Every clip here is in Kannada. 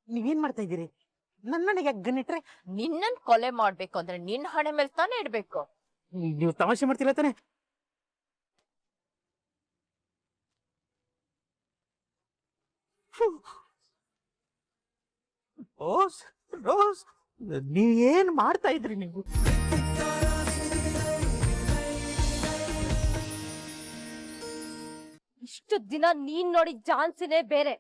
ನೀವೇನ್ ಮಾಡ್ತಾ ಇದ್ದೀರಿ? ನನ್ನನಿಗೆ ಗನ್ನಿಟ್ರೆ ನಿನ್ನನ್ ಕೊಲೆ ಮಾಡ್ಬೇಕು ಅಂದ್ರೆ ನಿನ್ ಹಣೆ ಮೇಲೆ ತಾನೇ ಇಡ್ಬೇಕು. ನೀವು ತಮಾಷೆ ಮಾಡ್ತಿಲ್ಲ ತಾನೆ? ರೋಸ್ ರೋಸ್, ನೀವೇನ್ ಮಾಡ್ತಾ ಇದ್ರಿ ನೀವು? ಇಷ್ಟು ದಿನ ನೀನ್ ನೋಡಿ ಜಾನ್ಸಿನೇ ಬೇರೆ,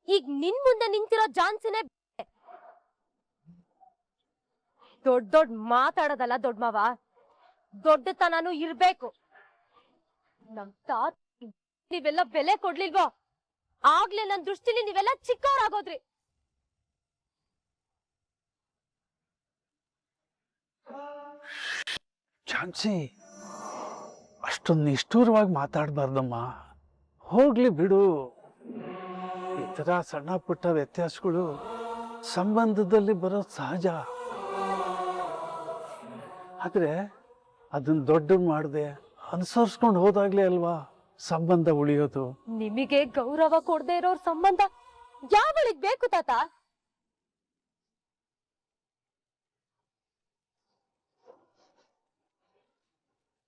ಈಗ ನಿನ್ ಮುಂದೆ ನಿಂತಿರೋ ಜಾನ್ಸಿನೇ ಬೇರೆ. ದೊಡ್ಡ ದೊಡ್ಡ ಮಾತಾಡೋದಲ್ಲ ದೊಡ್ಡ ಮಾವ, ದೊಡ್ಡತನೂ ಇರ್ಬೇಕು. ನಮ್ ತಾತ ನೀವೆಲ್ಲ ಬೆಲೆ ಕೊಡ್ಲಿಲ್ವೋ ಆಗ್ಲೇ ನನ್ ದೃಷ್ಟಿಲಿ ನೀವೆಲ್ಲ ಚಿಕ್ಕವರಾಗೋದ್ರಿ. ಝಾನ್ಸಿ, ಅಷ್ಟೊಂದು ನಿಷ್ಠೂರವಾಗಿ ಮಾತಾಡಬಾರ್ದಮ್ಮ. ಹೋಗ್ಲಿ ಬಿಡು. ಈ ಥರ ಸಣ್ಣ ಪುಟ್ಟ ವ್ಯತ್ಯಾಸಗಳು ಸಂಬಂಧದಲ್ಲಿ ಬರೋದು ಸಹಜ. ಆದರೆ ಅದನ್ನ ದೊಡ್ಡ ಮಾಡದೆ ಅನುಸರಿಸ್ಕೊಂಡು ಹೋದಾಗ್ಲೇ ಅಲ್ವಾ ಸಂಬಂಧ ಉಳಿಯೋದು. ನಿಮಗೆ ಗೌರವ ಕೊಡದೆ ಇರೋರ್ ಸಂಬಂಧ ಯಾವಳಿಗ್ ಬೇಕು ತಾತ?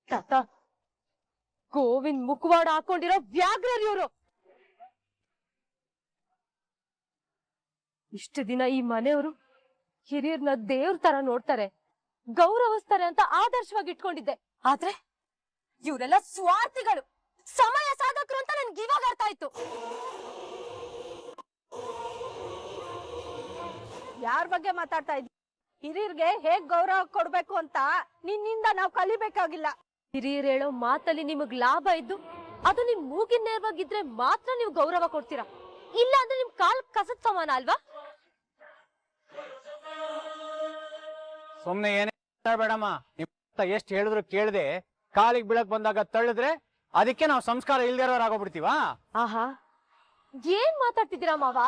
ತಾತ, ಗೋವಿಂದ್ ಮುಖವಾಡ ಹಾಕೊಂಡಿರೋ ವ್ಯಾಘ್ರರು ಇವ್ರು. ಇಷ್ಟು ದಿನ ಈ ಮನೆಯವರು ಹಿರಿಯರ್ನ ದೇವ್ರ ತರ ನೋಡ್ತಾರೆ, ಗೌರವಿಸ್ತಾರೆ ಅಂತ ಆದರ್ಶವಾಗಿ ಇಟ್ಕೊಂಡಿದ್ದೆ. ಆದ್ರೆ ಇವರೆಲ್ಲ ಸ್ವಾರ್ಥಿಗಳು, ಸಮಯ ಸಾಧಕರು ಅಂತ ನನ್ಗೆ ಇವಾಗ ಅರ್ಥ ಆಯ್ತು. ಯಾರ ಬಗ್ಗೆ ಮಾತಾಡ್ತಾ ಇದ್ವಿ? ಹಿರಿಯರ್ಗೆ ಹೇಗ್ ಗೌರವ ಕೊಡ್ಬೇಕು ಅಂತ ನಿನ್ನಿಂದ ನಾವು ಕಲಿಬೇಕಾಗಿಲ್ಲ. ಹಿರಿಯರು ಹೇಳೋ ಮಾತಲ್ಲಿ ನಿಮಗ್ ಲಾಭ ಇದ್ದು ಅದು ನಿಮ್ ಮೂಗಿನ ನೇರವಾಗಿದ್ರೆ ಮಾತ್ರ ನೀವು ಗೌರವ ಕೊಡ್ತೀರಾ, ಇಲ್ಲ ಅಂದ್ರೆ ನಿಮ್ ಕಾಲ್ ಕಸದ್ ಸಮಾನ ಅಲ್ವಾ? ಸುಮ್ನೆ ಏನೇ ಬೇಡಮ್ಮ. ಎಷ್ಟ್ ಹೇಳಿದ್ರು ಕೇಳದೆ ಕಾಲಿಗೆ ಬೀಳಕ್ ಬಂದಾಗ ತಳ್ಳಿದ್ರೆ ಅದಕ್ಕೆ ನಾವು ಸಂಸ್ಕಾರ ಇಲ್ದಿರೋರಾಗೋಗ್ಬಿಡ್ತೀವಾ? ಆಹಾ, ಏನ್ ಮಾತಾಡ್ತಿದ್ದೀರಾ ಮಾವ?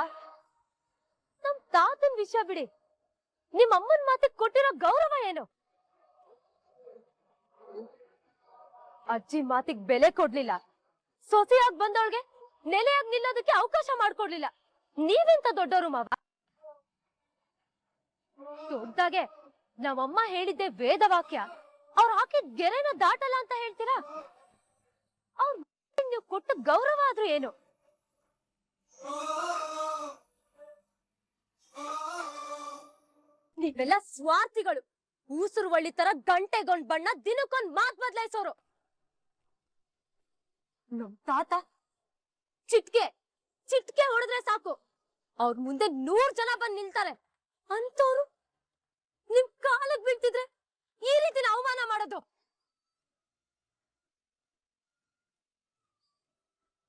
ನಮ್ ತಾತನ್ ವಿಷಯ ಬಿಡಿ, ನಿಮ್ ಅಮ್ಮನ್ ಮಾತಿಗೆ ಕೊಟ್ಟಿರೋ ಗೌರವ ಏನು? ಅಜ್ಜಿ ಮಾತಿಗೆ ಬೆಲೆ ಕೊಡ್ಲಿಲ್ಲ, ಸೊಸೆಯಾಗಿ ಬಂದವಳ್ಗೆ ನೆಲೆಯಾಗಿ ನಿಲ್ಲೋದಕ್ಕೆ ಅವಕಾಶ ಮಾಡ್ಕೊಡ್ಲಿಲ್ಲ. ನೀವೆಂತ ದೊಡ್ಡವರು ಮಾವ? ದೊಡ್ಡದಾಗೆ ನಮ್ಮಮ್ಮ ಹೇಳಿದ್ದೆ ವೇದ ವಾಕ್ಯ, ಅವ್ರು ಹಾಕಿದ ಗೆರೆನ ದಾಟಲ್ಲ ಅಂತ ಹೇಳ್ತೀರಾ? ಅವ್ರ ನೀವು ಕೊಟ್ಟ ಗೌರವ ಆದ್ರೂ ಏನು? ನೀವೆಲ್ಲ ಸ್ವಾರ್ಥಿಗಳು, ಊಸುರು ಒಳ್ಳಿ ತರ ಗಂಟೆಗೊಂದ್ ಬಣ್ಣ ದಿನಕ್ಕೊಂದ್ ಮಾತ್ ಬದಲಾಯಿಸೋರು. ನಮ್ ತಾತ ಚಿಟ್ಕೆ ಚಿಟ್ಕೆ ಹೊಡೆದ್ರೆ ಸಾಕು ಅವ್ರ ಮುಂದೆ 100 ಜನ ಬಂದ್ ನಿಲ್ತಾರೆ. ಅಂತವ್ರು ನಿಮ್ ಕಾಲಕ್ ಬೀಳ್ತಿದ್ರೆ ಈ ರೀತಿನ ಅವಮಾನ ಮಾಡೋದು?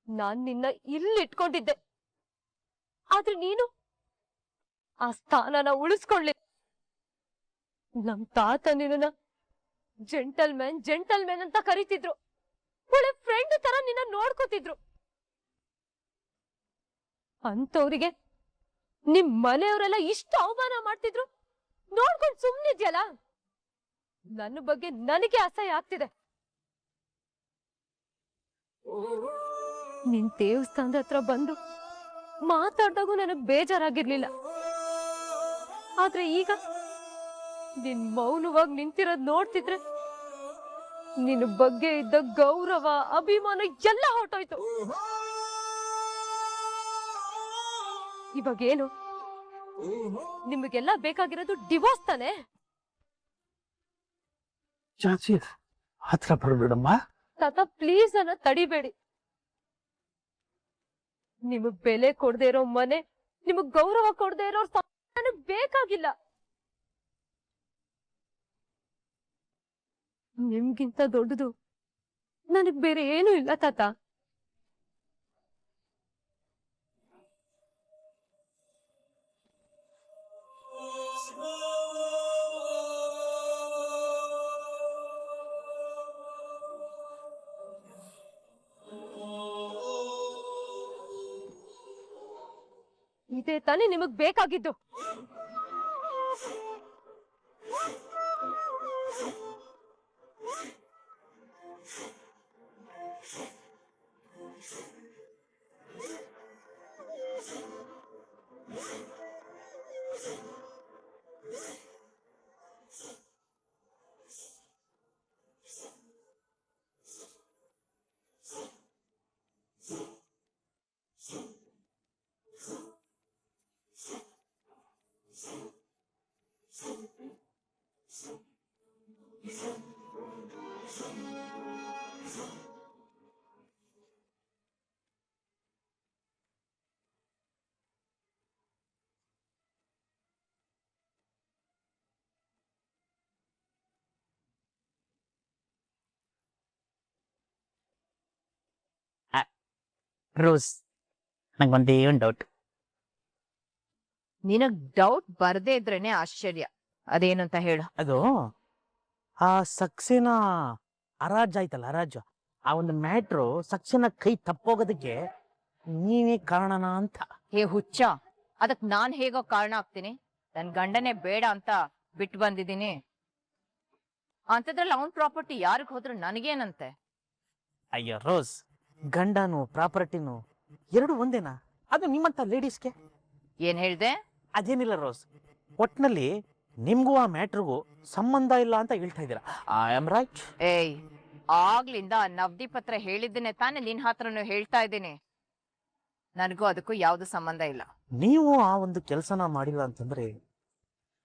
ನಾನ್ ನಿನ್ನ ಇಲ್ಲಿ ಇಟ್ಕೊಂಡಿದ್ದೆ, ಆದ್ರೆ ನೀನು ಆ ಸ್ಥಾನನ ಉಳಿಸ್ಕೊಳ್ಳಿ. ನಮ್ ತಾತ ನಿನ್ನ ಜೆಂಟಲ್ಮೆನ್ ಜೆಂಟಲ್ಮೆನ್ ಅಂತ ಕರೀತಿದ್ರು, ಒಳ್ಳೆ ಫ್ರೆಂಡ್ ತರ ನಿನ್ನ ನೋಡ್ಕೋತಿದ್ರು. ಅಂತವ್ರಿಗೆ ನಿಮ್ ಮನೆಯವರೆಲ್ಲ ಇಷ್ಟು ಅವಮಾನ ಮಾಡ್ತಿದ್ರು ನೋಡ್ಕೊಂಡ್ ಸುಮ್ನಿದ್ಯಲ್ಲ? ನನ್ನ ಬಗ್ಗೆ ನನಗೆ ಅಸಹ್ಯ ಆಗ್ತಿದೆ. ನಿನ್ ದೇವಸ್ಥಾನದ ಹತ್ರ ಬಂದು ಮಾತಾಡ್ದಾಗೂ ನನಗ್ ಬೇಜಾರಾಗಿರ್ಲಿಲ್ಲ, ಆದ್ರೆ ಈಗ ನಿನ್ ಮೌನವಾಗಿ ನಿಂತಿರೋದ್ ನೋಡ್ತಿದ್ರೆ ನಿನ್ನ ಬಗ್ಗೆ ಇದ್ದ ಗೌರವ ಅಭಿಮಾನ ಎಲ್ಲ ಹೊರಟೋಯ್ತು. ಇವಾಗೇನು? ನಿಮಗೆಲ್ಲ ಬೇಕಾಗಿರೋದು ಡಿವೋರ್ಸ್ ತಾನೆ? ಝಾನ್ಸಿ, ಹತ್ರ ಬರ್ಬೇಡಮ್ಮ. ತಾತ ಪ್ಲೀಸ್ ಅನ್ನ ತಡಿಬೇಡಿ. ನಿಮಗ್ ಬೆಲೆ ಕೊಡದೆ ಇರೋ ಮನೆ, ನಿಮಗ್ ಗೌರವ ಕೊಡದೆ ಇರೋ ನನಗ್ ಬೇಕಾಗಿಲ್ಲ. ನಿಮ್ಗಿಂತ ದೊಡ್ಡದು ನನಗ್ ಬೇರೆ ಏನೂ ಇಲ್ಲ ತಾತ. ಇದೇ ತಾನೇ ನಿಮಗ್ ಬೇಕಾಗಿದ್ದು. ರೋಸ್ ನಂಗೊಂದೇ ಒಂದು ಡೌಟ್. ನಿನಗ್ ಡೌಟ್ ಬರ್ದೇ ಇದ್ರೇನೆ ಆಶ್ಚರ್ಯ. ಅದೇನಂತ ಹೇಳು. ಅದು ಆ ಸಕ್ಸೇನ ಹರಾಜ್ ಆಯ್ತಲ್ಲ, ಹರಾಜು, ಆ ಒಂದು ಮ್ಯಾಟ್ರು ಸಕ್ಸೇನ ಕೈ ತಪ್ಪೋಗೋದಕ್ಕೆ ನೀವೇ ಕಾರಣನಾ ಅಂತ. ಹೇ ಹುಚ್ಚ, ಅದಕ್ ನಾನ್ ಹೇಗೋ ಕಾರಣ ಆಗ್ತೀನಿ? ನನ್ ಗಂಡನೇ ಬೇಡ ಅಂತ ಬಿಟ್ಟು ಬಂದಿದ್ದೀನಿ. ಅಂತದ್ರಲ್ಲಿ ಅವನ್ ಪ್ರಾಪರ್ಟಿ ಯಾರಿಗ್ ಹೋದ್ರು ನನಗೇನಂತೆ? ಅಯ್ಯೋ ರೋಸ್, ಗಂಡನು ಪ್ರಾಪರ್ಟಿನು ಎರಡು ಒಂದೇನಾ? ಅದು ನಿಮ್ಮಂತ ಲೇಡೀಸ್ಗೆ. ಏನ್ ಹೇಳ್ದೆ? ಅದೇನಿಲ್ಲ ರೋಸ್, ಒಟ್ನಲ್ಲಿ ನಿಮ್ಗೂ ಆ ಮ್ಯಾಟ್ರಿಗೂ ಸಂಬಂಧ ಇಲ್ಲ ಅಂತ ಹೇಳ್ತಾ ಇದ್ದೀರಾ. I am right? ಏಯ್, ಆಗ್ಲಿಂದ ನವದಿ ಪತ್ರ ಹೇಳಿದ್ದೇನೆ ತಾನೇ ನಿನ್ ಹತ್ರನು ಹೇಳ್ತಾ ಇದ್ದೀನಿ. ನನಗೂ ಅದಕ್ಕೂ ಯಾವ್ದು ಸಂಬಂಧ ಇಲ್ಲ. ನೀವು ಆ ಒಂದು ಕೆಲಸನ ಮಾಡಿಲ್ಲ ಅಂತಂದ್ರೆ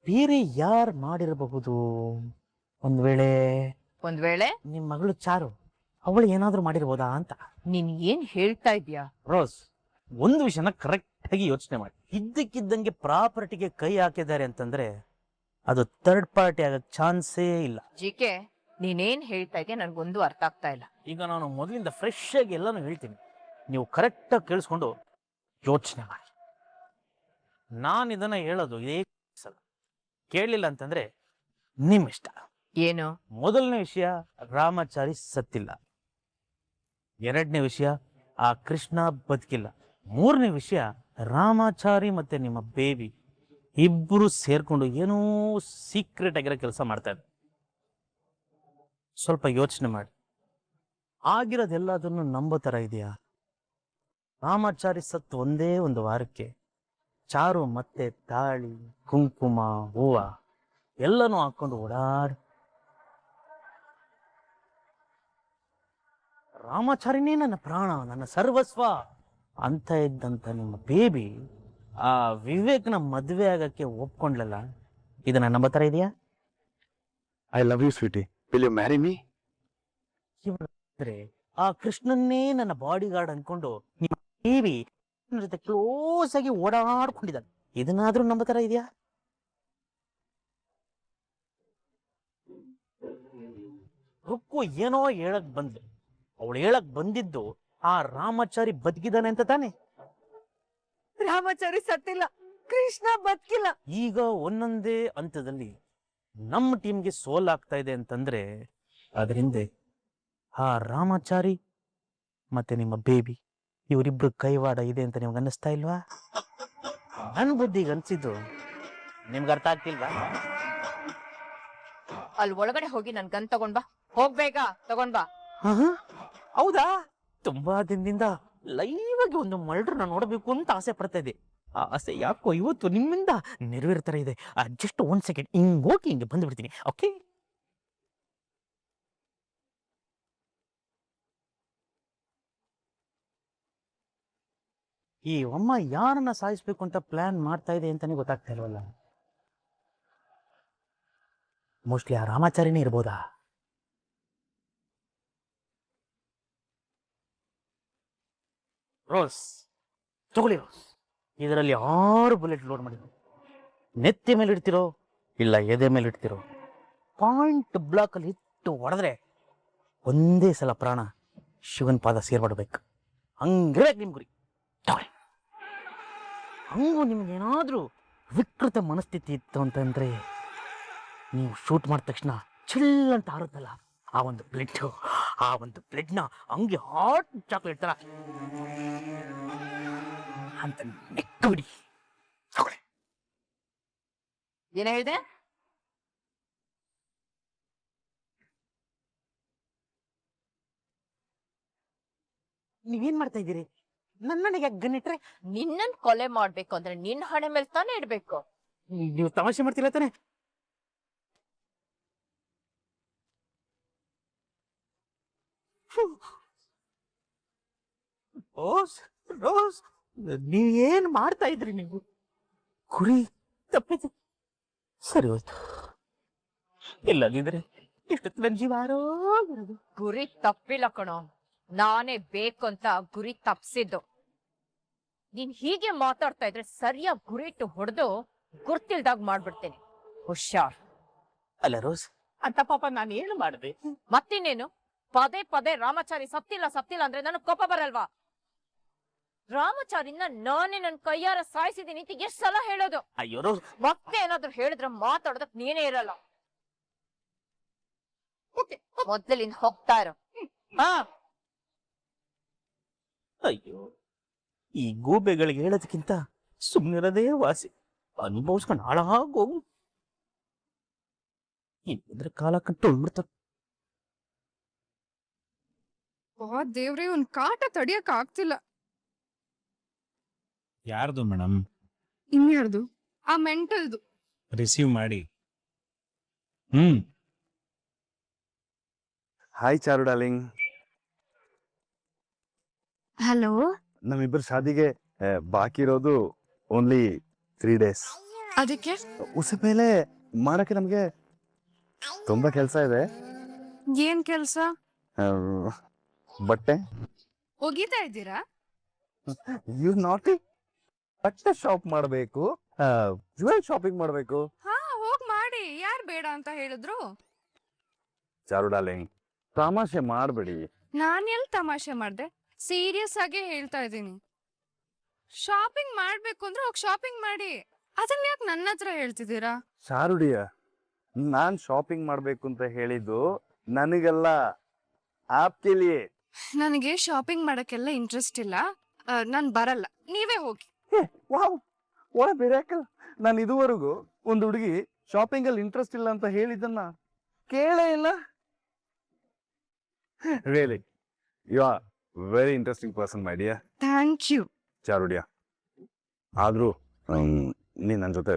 ಬೇರೆ ಯಾರು ಮಾಡಿರಬಹುದು? ಒಂದ್ ವೇಳೆ ನಿಮ್ ಮಗಳು ಚಾರು, ಅವಳು ಏನಾದ್ರೂ ಮಾಡಿರ್ಬೋದಾ ಅಂತ. ನೀನ್ ಏನ್ ಹೇಳ್ತಾ ಇದ್ಯಾ? ರೋಸ್, ಒಂದು ವಿಷಯನ ಕರೆಕ್ಟ್ ಆಗಿ ಯೋಚನೆ ಮಾಡಿ. ಇದ್ದಕ್ಕಿದ್ದಂಗೆ ಪ್ರಾಪರ್ಟಿಗೆ ಕೈ ಹಾಕಿದ್ದಾರೆ ಅಂತಂದ್ರೆ ಅದು ಥರ್ಡ್ ಪಾರ್ಟಿ ಆಗಕ್ ಚಾನ್ಸೇ ಇಲ್ಲ. ಜಿಕೆ, ನೀನೇನ್ ಹೇಳ್ತಾ ಇದೆಯಾ ನನ್ಗೊಂದು ಅರ್ಥ ಆಗ್ತಾ ಇಲ್ಲ. ಈಗ ನಾನು ಮೊದಲಿಂದ ಫ್ರೆಶ್ ಆಗಿ ಎಲ್ಲಾನು ಹೇಳ್ತೀನಿ, ನೀವು ಕರೆಕ್ಟ್ ಆಗಿ ಕೇಳಿಸ್ಕೊಂಡು ಯೋಚನೆ ಮಾಡಿ. ನಾನು ಇದನ್ನ ಹೇಳೋದು ಇದೇ ಸಲ, ಕೇಳಲಿಲ್ಲ ಅಂತಂದ್ರೆ ನಿಮ್ ಇಷ್ಟ. ಏನು? ಮೊದಲನೇ ವಿಷಯ, ರಾಮಾಚಾರಿ ಸತ್ತಿಲ್ಲ. ಎರಡನೇ ವಿಷಯ, ಆ ಕೃಷ್ಣ ಬದುಕಿಲ್ಲ. ಮೂರನೇ ವಿಷಯ, ರಾಮಾಚಾರಿ ಮತ್ತೆ ನಿಮ್ಮ ಬೇಬಿ ಇಬ್ರು ಸೇರ್ಕೊಂಡು ಏನೋ ಸೀಕ್ರೆಟ್ ಆಗಿರೋ ಕೆಲಸ ಮಾಡ್ತಾ ಇದ್ದಾರೆ. ಸ್ವಲ್ಪ ಯೋಚನೆ ಮಾಡಿ, ಆಗಿರೋದೆಲ್ಲದನ್ನು ನಂಬೋ ತರ ಇದೆಯಾ? ರಾಮಾಚಾರಿ ಸತ್ತು ಒಂದೇ ಒಂದು ವಾರಕ್ಕೆ ಚಾರು ಮತ್ತೆ ತಾಳಿ, ಕುಂಕುಮ, ಹೂವ ಎಲ್ಲನೂ ಹಾಕೊಂಡು ಓಡಾಡಿ, ರಾಮಾಚಾರಿನೇ ನನ್ನ ಪ್ರಾಣ, ನನ್ನ ಸರ್ವಸ್ವ ಅಂತ ಇದ್ದಂತ ನಿಮ್ಮ ಬೇಬಿ ಆ ವಿವೇಕ್ನ ಮದುವೆ ಆಗಕ್ಕೆ ಒಪ್ಕೊಂಡ್ಲಲ್ಲ, ಇದನ್ನ ನಂಬೋ ತರ ಇದೆಯಾ? I love you, sweetie. Will you marry me? ಇವ್ರೆ ಆ ಕೃಷ್ಣನ್ನೇ ನನ್ನ ಬಾಡಿ ಗಾರ್ಡ್ ಅನ್ಕೊಂಡು ನಿಮ್ಮ ಬೇಬಿ ನನ್ನ ಜೊತೆ ಕ್ಲೋಸ್ ಆಗಿ ಓಡಾಡ್ಕೊಂಡಿದ್ದಾನೆ, ಇದನ್ನಾದ್ರೂ ನಂಬೋ ತರ ಇದೆಯಾ? ರುಕ್ಕು ಏನೋ ಹೇಳಕ್ ಬಂದ್ಲು, ಅವಳು ಹೇಳಕ್ ಬಂದಿದ್ದು ಆ ರಾಮಾಚಾರಿ ಬದುಕಿದಾನೆ ಅಂತ ತಾನೆ. ರಾಮಾಚಾರಿ ಸತ್ತಿಲ್ಲ, ಕೃಷ್ಣ ಬದುಕಿಲ್ಲ. ಈಗ ಒಂದೊಂದೇ ಹಂತದಲ್ಲಿ ನಮ್ಮ ಟೀಮ್ಗೆ ಸೋಲ್ ಆಗ್ತಾ ಇದೆ ಅಂತಂದ್ರೆ ಅದ್ರ ಹಿಂದೆ ಆ ರಾಮಾಚಾರಿ ಮತ್ತೆ ನಿಮ್ಮ ಬೇಬಿ ಇವರಿಬ್ರು ಕೈವಾಡ ಇದೆ ಅಂತ ನಿಮ್ಗೆ ಅನ್ನಿಸ್ತಾ ಇಲ್ವಾ? ನನ್ ಬುದ್ಧಿಗೆ ಅನ್ಸಿದ್ದು ನಿಮ್ಗೆ ಅರ್ಥ ಆಗ್ತಿಲ್ವಾ? ಅಲ್ಲಿ ಒಳಗಡೆ ಹೋಗಿ ನನ್ ಗನ್ ತಗೊಂಡ್ ಬಾ, ಹೋಗ್ಬೇಕಾ? ತಗೊಂಡ್ ಬಾ. ಹೌದಾ? ತುಂಬಾ ದಿನದಿಂದ ಲೈವ್ ಆಗಿ ಒಂದು ಮರ್ಡರ್ನ ನೋಡಬೇಕು ಅಂತ ಆಸೆ ಪಡ್ತಾ ಇದೆ. ಆ ಆಸೆ ಯಾಕೋ ಇವತ್ತು ನಿಮ್ಮಿಂದ ನೆರವೇರ್ತರ ಇದೆ. ಜಸ್ಟ್ 1 ಸೆಕೆಂಡ್ ಹಿಂಗ್ ಹೋಗಿ ಹಿಂಗೆ ಬಂದ್ಬಿಡ್ತೀನಿ. ಓಕೆ, ಈ ಅಮ್ಮ ಯಾರನ್ನ ಸಾಯಿಸ್ಬೇಕು ಅಂತ ಪ್ಲಾನ್ ಮಾಡ್ತಾ ಇದೆ ಅಂತಾನೆ ಗೊತ್ತಾಗ್ತಾ ಇಲ್ವಲ್ಲ. ಮೋಸ್ಟ್ಲಿ ಆ ರಾಮಾಚಾರಿನೇ ಇರ್ಬೋದಾ? ರೋಸ್ ತಗೊಳ್ಳಿ ರೋಸ್, ಇದರಲ್ಲಿ 6 ಬುಲೆಟ್ ಲೋಡ್ ಮಾಡಿದ್ರು. ನೆತ್ತಿ ಮೇಲೆ ಇಡ್ತಿರೋ ಇಲ್ಲ ಎದೆ ಮೇಲೆ ಇಡ್ತಿರೋ, ಪಾಯಿಂಟ್ ಬ್ಲಾಕ್ ಅಲ್ಲಿ ಇಟ್ಟು ಹೊಡೆದ್ರೆ ಒಂದೇ ಸಲ ಪ್ರಾಣ ಶಿವನ್ ಪಾದ ಸೇರ್ಬಿಡ್ಬೇಕು. ಹಂಗಿರ್ಬೇಕು ನಿಮ್ ಗುರಿ. ತಗೊಳ್ಳಿ. ಹಂಗೂ ನಿಮ್ಗೇನಾದ್ರೂ ವಿಕೃತ ಮನಸ್ಥಿತಿ ಇತ್ತು ಅಂತಂದ್ರೆ ನೀವು ಶೂಟ್ ಮಾಡಿದ ತಕ್ಷಣ ಚಿಲ್ ಅಂತ ಹಾರುತ್ತಲ್ಲ, ಆ ಒಂದು ಬ್ಲಡ್ನ ಹಂಗೆ ಹಾಟ್ ಚಾಕ್ಲೇಟ್ ತರ ಅಂತ ನೆಕ್ಕು ಬಿಡಿ. ಏನ ಹೇಳ್ದೆ? ನೀವೇನ್ ಮಾಡ್ತಾ ಇದ್ದೀರಿ? ನನ್ನನಿಗೆ ಗನ್ನಿಟ್ರೆ ನಿನ್ನನ್ ಕೊಲೆ ಮಾಡ್ಬೇಕು ಅಂದ್ರೆ ನಿನ್ ಹಣೆ ಮೇಲೆ ತಾನೇ ಇಡ್ಬೇಕು. ನೀವು ತಮಾಷೆ ಮಾಡ್ತಿಲ್ಲ ತಾನೆ? ರೋಸ್, ನೀವೇನ್ ಮಾಡ್ತಾ ಇದ್ರಿ? ನೀವು ಕುರಿ ತಪ್ಪಿತು, ಸರಿ ಹೋಯ್ತು. ಇಲ್ಲದಿದ್ರೆ ಇಷ್ಟೊತ್ತು ನನ್ನ ಜೀವ ಆರೋಗಿರೋದು. ಗುರಿ ತಪ್ಪಿಲ್ಲ ಕಣೋ, ನಾನೇ ಬೇಕು ಅಂತ ಗುರಿ ತಪ್ಸಿದ್ದು. ನೀನ್ ಹೀಗೆ ಮಾತಾಡ್ತಾ ಇದ್ರೆ ಸರಿಯಾಗಿ ಗುರಿ ಇಟ್ಟು ಹೊಡೆದು ಗುರ್ತಿಲ್ದಾಗ ಮಾಡ್ಬಿಡ್ತೇನೆ, ಹುಷಾರ್. ಅಲ್ಲ ರೋಸ್, ಅಂತ ಪಾಪ ನಾನು ಏನು ಮಾಡಿದೆ? ಮತ್ತಿನ್ನೇನು? ಪದೇ ಪದೇ ರಾಮಾಚಾರಿ ಸತ್ತಿಲ್ಲ ಅಂದ್ರೆ ನನಗ್ ಕೋಪ ಬರಲ್ವಾ? ರಾಮಚಾರಿನ ನಾನೇ ನನ್ ಕೈಯಾರ ಸಾಯಿಸಿದೀನಿ ಅಂತ ಎಷ್ಟ್ ಸಲ ಹೇಳೋದು. ಅಯ್ಯೋ ರೋಸ್, ಮತ್ತೆ ಏನಾದ್ರು ಹೇಳಿದ್ರೆ ಮಾತಾಡೋದಕ್ ನೀನೇ ಇರಲ್ಲ. ಮೊದ್ಲಿಂದ ಹೋಗ್ತಾ ಇರೋ. ಹಾ, ಅಯ್ಯೋ ಈ ಗೂಬೆಗಳಿಗೆ ಹೇಳೋದಕ್ಕಿಂತ ಸುಮ್ಮನಿರೋದೇ ವಾಸಿ. ಅನುಭವಿಸ್ಕೊಂಡು ಹಾಳಾಗೋಗು. ಇದ್ರ ಕಾಲ ಕಂಟ್ರೋಲ್ ಮಾಡ್ತಾರೆ. ದೇವ್ರೆ, ಒಂದ್ ಕಾಟ ತಡಿಯಕ್ ಆಗ್ತಿಲ್ಲ. ಯಾರ್ದು ಮೇಡಮ್? ಇನ್ಯಾರ್ದು? ಆ ಮೆಂಟಲ್ದು. ರಿಸೀವ್ ಮಾಡಿ. ಹಾಯ್ ಚಾರು ಡಾರ್ಲಿಂಗ್. ಹಲೋ. ನಮ್ಮಿಬ್ಬರ ಶಾದಿಗೆ ಬಾಕಿ ಇರೋದು ಓನ್ಲಿ 3 days. ಅದಕ್ಕೆ ಉಸ ಮೇಲೆ ಮಾಡಕ್ಕೆ ನಮ್ಗೆ ತುಂಬಾ ಕೆಲಸ ಇದೆ. ಏನ್ ಕೆಲ್ಸ? ಬಟ್ಟೆ. ಒಗಿತಾ ಇದ್ದೀರಾ? ಯು ನಾಟಿ. ಬಟ್ಟೆ ಶಾಪ್ ಮಾಡಬೇಕು, ಜುವೆಲ್ ಶಾಪಿಂಗ್ ಮಾಡಬೇಕು. ಹಾ, ಹೋಗ್ ಮಾಡಿ. ಯಾರ್ ಬೇಡ ಅಂತ ಹೇಳಿದ್ರು? ಚಾರು ಡಾರ್ಲಿಂಗ್, ತಮಾಷೆ ಮಾಡಬೇಡಿ. ನಾನ್ ಎಲ್ ತಮಾಷೆ ಮಾಡ್ದೆ? ಸೀರಿಯಸ್ ಆಗಿ ಹೇಳ್ತಾ ಇದ್ದೀನಿ. ಶಾಪಿಂಗ್ ಮಾಡ್ಬೇಕು ಅಂದ್ರೆ ಹೋಗಿ ಶಾಪಿಂಗ್ ಮಾಡಿ. ಅದನ್ನ ಯಾಕೆ ನನ್ನ ಹತ್ರ ಹೇಳ್ತಿದ್ದೀರಾ? ಚಾರುಡಿಯ, ನಾನ್ ಶಾಪಿಂಗ್ ಮಾಡ್ಬೇಕು ಅಂತ ಹೇಳಿದ್ದು ನನಗೆಲ್ಲ, ಆಪ್ಕೆ ಲಿಯೇ. ನನಗೆ ಶಾಪಿಂಗ್ ಮಾಡಕ್ಕೆಲ್ಲ ಇಂಟ್ರೆಸ್ಟ್ ಇಲ್ಲ. ನಾನ್ ಬರಲ್ಲ, ನೀವೇ ಹೋಗಿ. Wow, what a miracle. ನಾನು ಇದುವರೆಗೂ ಒಂದು ಹುಡುಗಿ ಶಾಪಿಂಗ್ ಅಲ್ಲಿ ಇಂಟ್ರೆಸ್ಟ್ ಇಲ್ಲ ಅಂತ ಹೇಳಿದ್ದನ್ನ ಕೇಳೇ ಇಲ್ಲ. Really, you are very interesting person my dear. Thank you. ಚಾರುಡಿಯ, ಆದ್ರೂ ನೀನ್ ನನ್ನ ಜೊತೆ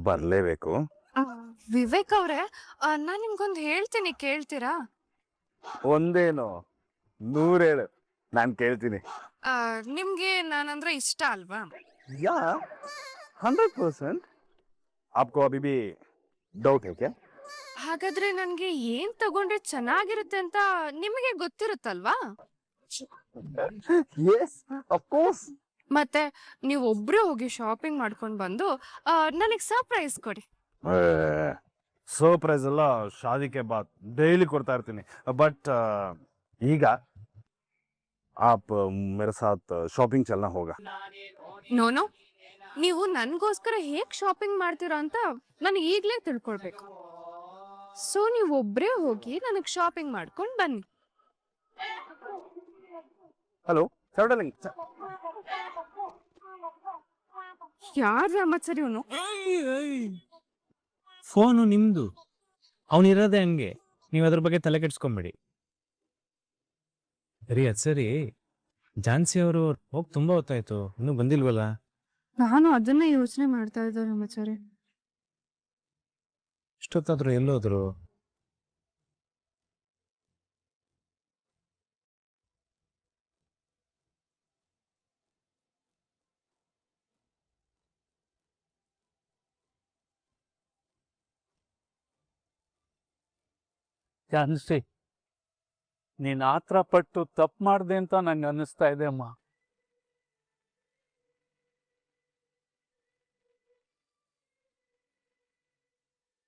ಬರ್ಲೇಬೇಕು. ವಿವೇಕ್ ಅವ್ರೆ, ನಾನ್ ನಿಮ್ಗೊಂದು ಹೇಳ್ತೀನಿ, ಕೇಳ್ತೀರಾ? ಒಂದೇನೋ 100 ಹೇಳು, ನಾನ್ ಕೇಳ್ತೀನಿ. ನಿಮ್ಗೆ ನಾನಂದ್ರೆ ಇಷ್ಟ ಅಲ್ವಾ? ಯಾ, 100%. आपको अभी भी डाउट है क्या? ಹಾಗಾದ್ರೆ ನನ್ಗೆ ಏನ್ ತಗೊಂಡ್ರೆ ಚೆನ್ನಾಗಿರುತ್ತೆ ಅಂತ ನಿಮಗೆ ಗೊತ್ತಿರುತ್ತಲ್ವಾ? Yes, of course. ಮತ್ತೆ ನೀವು ಒಬ್ರೇ ಹೋಗಿ ಶಾಪಿಂಗ್ ಮಾಡ್ಕೊಂಡ್ ಬಂದು ನನಗ್ ಸರ್ಪ್ರೈಸ್ ಕೊಡಿ. ಸರ್ಪ್ರೈಸ್ ಎಲ್ಲ ಶಾದಿಕೆ ಬಾತ್ ಡೈಲಿ ಕೊಡ್ತಾ ಇರ್ತೀನಿ. ಬಟ್ ಈಗ आप मेरे साथ शॉपिंग चलना होगा. ನೋನೋ, ನೀವು ನನ್ಗೋಸ್ಕರ ಹೇಗ್ ಶಾಪಿಂಗ್ ಮಾಡ್ತೀರಾ ಅಂತ ನನಗೆ ಈಗ್ಲೇ ತಿಳ್ಕೊಳ್ಬೇಕು. ಸೊ ನೀವು ಒಬ್ರೇ ಹೋಗಿ ನನಗ್ ಶಾಪಿಂಗ್ ಮಾಡ್ಕೊಂಡ್ ಬನ್ನಿ. Hello darling. ಯಾರ ರಾಮಚಾರಿ ಅವನು? ಫೋನು ನಿಮ್ದು, ಅವನಿರೋದೇ ಹಂಗೆ. ನೀವು ಅದ್ರ ಬಗ್ಗೆ ತಲೆ ಕೆಡ್ಸ್ಕೊಂಬೇಡಿ. ರೀ, ಅದ್ ಸರಿ, ಝಾನ್ಸಿ ಅವರು ಹೋಗಿ ತುಂಬಾ ಹೊತ್ತಾಯ್ತು, ಇನ್ನೂ ಬಂದಿಲ್ವಲ್ಲ? ನಾನು ಅದನ್ನೇ ಯೋಚನೆ ಮಾಡ್ತಾ ಇದ್ದೆ ರಾಮಚಾರಿ. ಇಷ್ಟೊತ್ತಾದ್ರು ಎಲ್ಲೋದ್ರು? ಜಾನ್ಸಿ, ನೀನ್ ಆತರ ಪಟ್ಟು ತಪ್ಪು ಮಾಡ್ದೆ ಅಂತ ನಂಗೆ ಅನ್ನಿಸ್ತಾ ಇದೆ ಅಮ್ಮ.